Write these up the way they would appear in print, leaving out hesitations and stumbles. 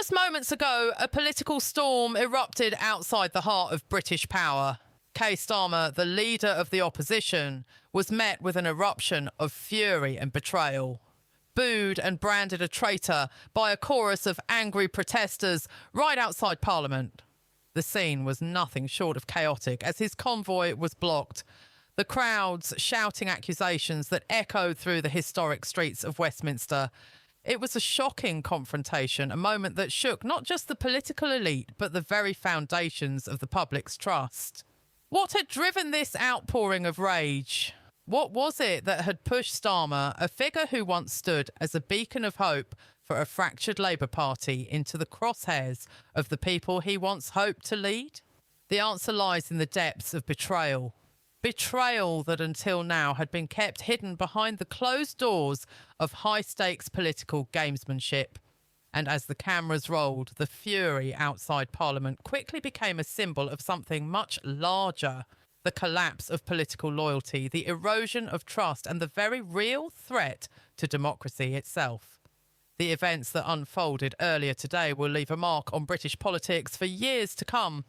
Just moments ago, a political storm erupted outside the heart of British power. Keir Starmer, the leader of the opposition, was met with an eruption of fury and betrayal. Booed and branded a traitor by a chorus of angry protesters right outside Parliament. The scene was nothing short of chaotic as his convoy was blocked, the crowds shouting accusations that echoed through the historic streets of Westminster. It was a shocking confrontation, a moment that shook not just the political elite, but the very foundations of the public's trust. What had driven this outpouring of rage? What was it that had pushed Starmer, a figure who once stood as a beacon of hope for a fractured Labour Party, into the crosshairs of the people he once hoped to lead? The answer lies in the depths of betrayal. Betrayal that until now had been kept hidden behind the closed doors of high-stakes political gamesmanship. And as the cameras rolled, the fury outside Parliament quickly became a symbol of something much larger: the collapse of political loyalty, the erosion of trust, and the very real threat to democracy itself. The events that unfolded earlier today will leave a mark on British politics for years to come.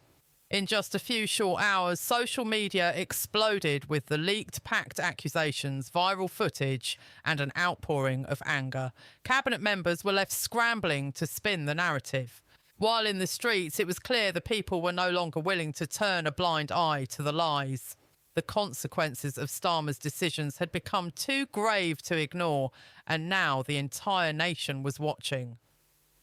In just a few short hours, social media exploded with the leaked packed accusations, viral footage, and an outpouring of anger. Cabinet members were left scrambling to spin the narrative. While in the streets, it was clear the people were no longer willing to turn a blind eye to the lies. The consequences of Starmer's decisions had become too grave to ignore, and now the entire nation was watching.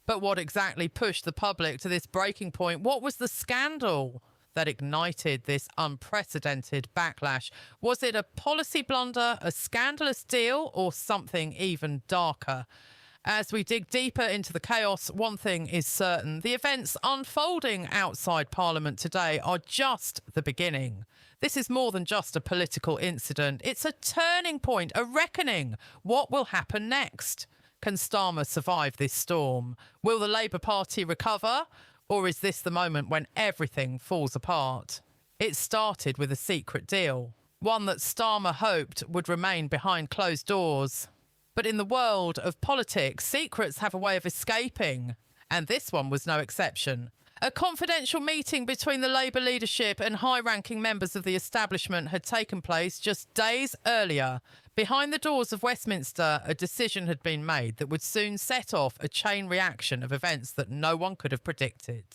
But what exactly pushed the public to this breaking point? What was the scandal that ignited this unprecedented backlash? Was it a policy blunder, a scandalous deal, or something even darker? As we dig deeper into the chaos, one thing is certain: the events unfolding outside Parliament today are just the beginning. This is more than just a political incident. It's a turning point, a reckoning. What will happen next? Can Starmer survive this storm? Will the Labour Party recover? Or is this the moment when everything falls apart? It started with a secret deal, one that Starmer hoped would remain behind closed doors. But in the world of politics, secrets have a way of escaping, and this one was no exception. A confidential meeting between the Labour leadership and high-ranking members of the establishment had taken place just days earlier. Behind the doors of Westminster, a decision had been made that would soon set off a chain reaction of events that no one could have predicted.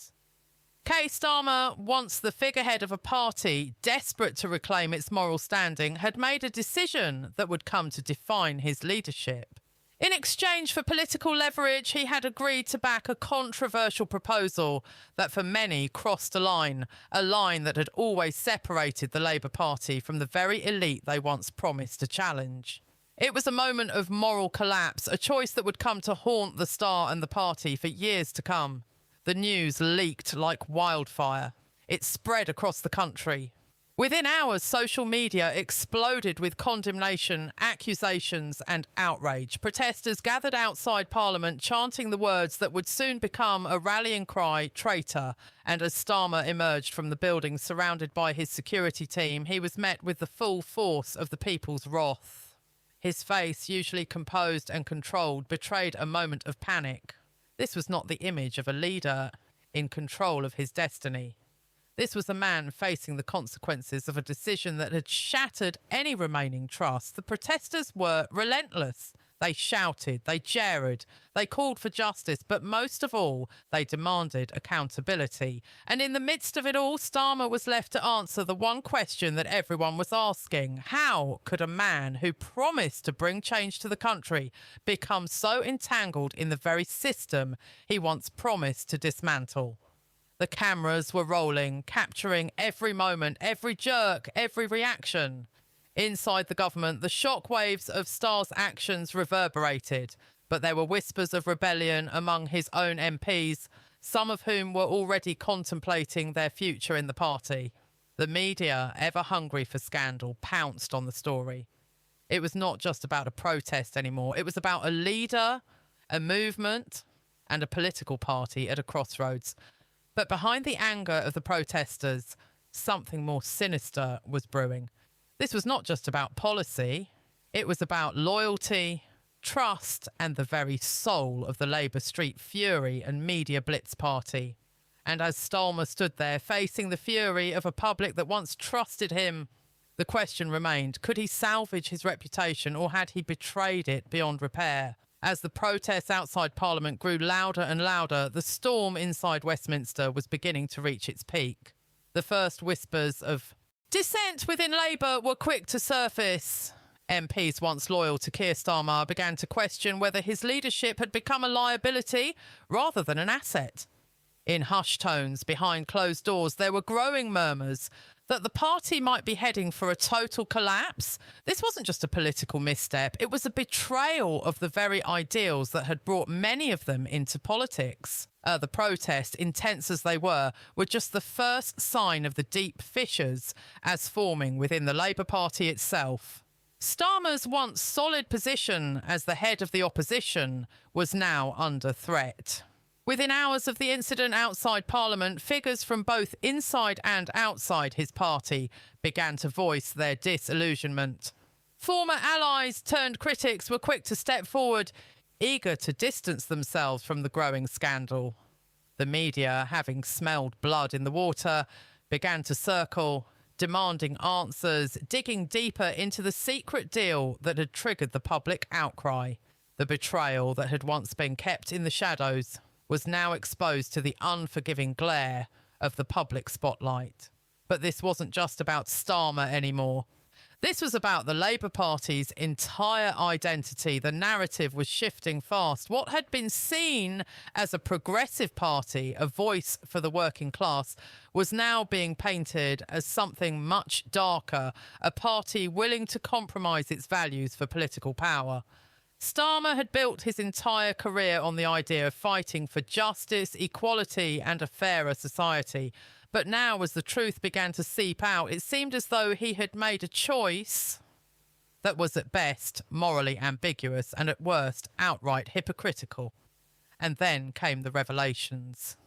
Keir Starmer, once the figurehead of a party desperate to reclaim its moral standing, had made a decision that would come to define his leadership. In exchange for political leverage, he had agreed to back a controversial proposal that for many crossed a line that had always separated the Labour Party from the very elite they once promised to challenge. It was a moment of moral collapse, a choice that would come to haunt the Star and the party for years to come. The news leaked like wildfire. It spread across the country. Within hours, social media exploded with condemnation, accusations, and outrage. Protesters gathered outside Parliament, chanting the words that would soon become a rallying cry: "Traitor." And as Starmer emerged from the building surrounded by his security team, he was met with the full force of the people's wrath. His face, usually composed and controlled, betrayed a moment of panic. This was not the image of a leader in control of his destiny. This was a man facing the consequences of a decision that had shattered any remaining trust. The protesters were relentless. They shouted, they jeered, they called for justice, but most of all, they demanded accountability. And in the midst of it all, Starmer was left to answer the one question that everyone was asking: how could a man who promised to bring change to the country become so entangled in the very system he once promised to dismantle? The cameras were rolling, capturing every moment, every jerk, every reaction. Inside the government, the shockwaves of Starr's actions reverberated, but there were whispers of rebellion among his own MPs, some of whom were already contemplating their future in the party. The media, ever hungry for scandal, pounced on the story. It was not just about a protest anymore. It was about a leader, a movement, and a political party at a crossroads. But behind the anger of the protesters, something more sinister was brewing. This was not just about policy. It was about loyalty, trust, and the very soul of the Labour Street Fury and Media Blitz Party. And as Starmer stood there facing the fury of a public that once trusted him, the question remained, could he salvage his reputation or had he betrayed it beyond repair? As the protests outside Parliament grew louder and louder, the storm inside Westminster was beginning to reach its peak. The first whispers of dissent within Labour were quick to surface. MPs once loyal to Keir Starmer began to question whether his leadership had become a liability rather than an asset. In hushed tones, behind closed doors, there were growing murmurs that the party might be heading for a total collapse. This wasn't just a political misstep, it was a betrayal of the very ideals that had brought many of them into politics. The protests, intense as they were just the first sign of the deep fissures as forming within the Labour Party itself. Starmer's once solid position as the head of the opposition was now under threat. Within hours of the incident outside Parliament, figures from both inside and outside his party began to voice their disillusionment. Former allies turned critics were quick to step forward, eager to distance themselves from the growing scandal. The media, having smelled blood in the water, began to circle, demanding answers, digging deeper into the secret deal that had triggered the public outcry. The betrayal that had once been kept in the shadows was now exposed to the unforgiving glare of the public spotlight. But this wasn't just about Starmer anymore. This was about the Labour Party's entire identity. The narrative was shifting fast. What had been seen as a progressive party, a voice for the working class, was now being painted as something much darker, a party willing to compromise its values for political power. Starmer had built his entire career on the idea of fighting for justice, equality and a fairer society. But now, as the truth began to seep out, it seemed as though he had made a choice that was at best morally ambiguous and at worst outright hypocritical. And then came the revelations.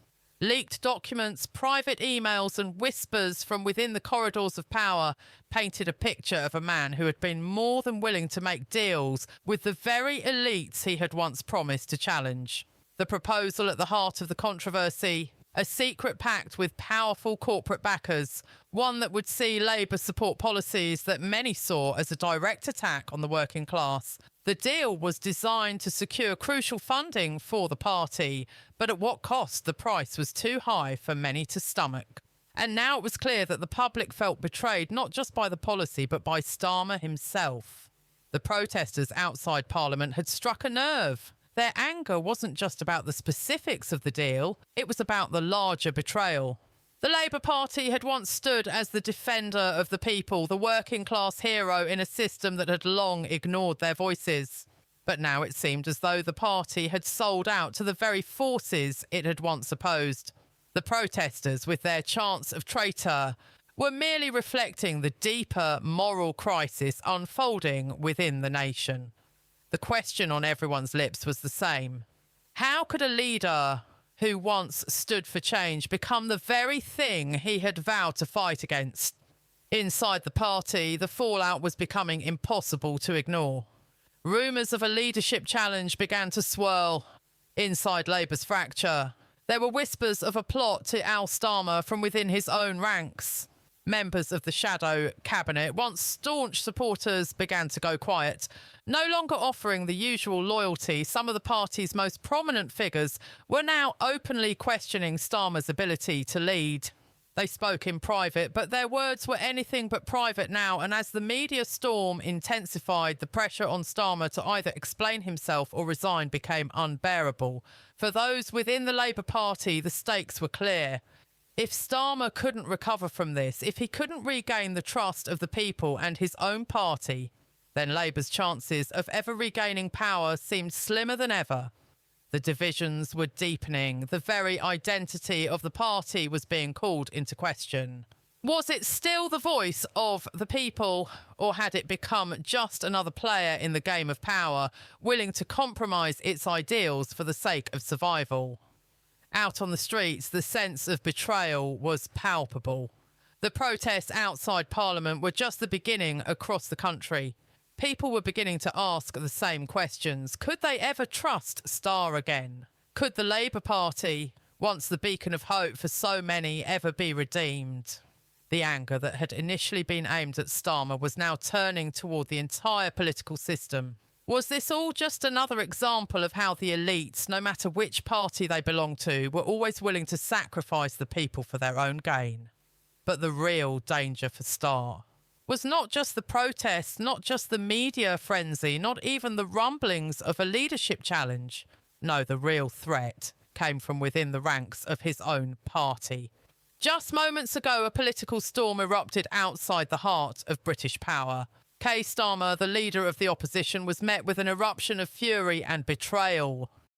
Leaked documents, private emails and whispers from within the corridors of power painted a picture of a man who had been more than willing to make deals with the very elites he had once promised to challenge. The proposal at the heart of the controversy, a secret pact with powerful corporate backers, one that would see Labour support policies that many saw as a direct attack on the working class. The deal was designed to secure crucial funding for the party, but at what cost? The price was too high for many to stomach. And now it was clear that the public felt betrayed, not just by the policy, but by Starmer himself. The protesters outside Parliament had struck a nerve. Their anger wasn't just about the specifics of the deal, it was about the larger betrayal. The Labour Party had once stood as the defender of the people, the working class hero in a system that had long ignored their voices. But now it seemed as though the party had sold out to the very forces it had once opposed. The protesters, with their chants of traitor, were merely reflecting the deeper moral crisis unfolding within the nation. The question on everyone's lips was the same. How could a leader who once stood for change become the very thing he had vowed to fight against? Inside the party, the fallout was becoming impossible to ignore. Rumours of a leadership challenge began to swirl. Inside Labour's fracture, there were whispers of a plot to oust Starmer from within his own ranks. Members of the shadow cabinet, once staunch supporters, began to go quiet. No longer offering the usual loyalty, some of the party's most prominent figures were now openly questioning Starmer's ability to lead. They spoke in private, but their words were anything but private now, and as the media storm intensified, the pressure on Starmer to either explain himself or resign became unbearable. For those within the Labour Party, the stakes were clear. If Starmer couldn't recover from this, if he couldn't regain the trust of the people and his own party, then Labour's chances of ever regaining power seemed slimmer than ever. The divisions were deepening. The very identity of the party was being called into question. Was it still the voice of the people, or had it become just another player in the game of power, willing to compromise its ideals for the sake of survival? Out on the streets, the sense of betrayal was palpable. The protests outside Parliament were just the beginning across the country. People were beginning to ask the same questions. Could they ever trust Starr again? Could the Labour Party, once the beacon of hope for so many, ever be redeemed? The anger that had initially been aimed at Starmer was now turning toward the entire political system. Was this all just another example of how the elites, no matter which party they belonged to, were always willing to sacrifice the people for their own gain? But the real danger for Starr was not just the protests, not just the media frenzy, not even the rumblings of a leadership challenge. No, the real threat came from within the ranks of his own party. Just moments ago, a political storm erupted outside the heart of British power. Keir Starmer, the leader of the opposition, was met with an eruption of fury and betrayal.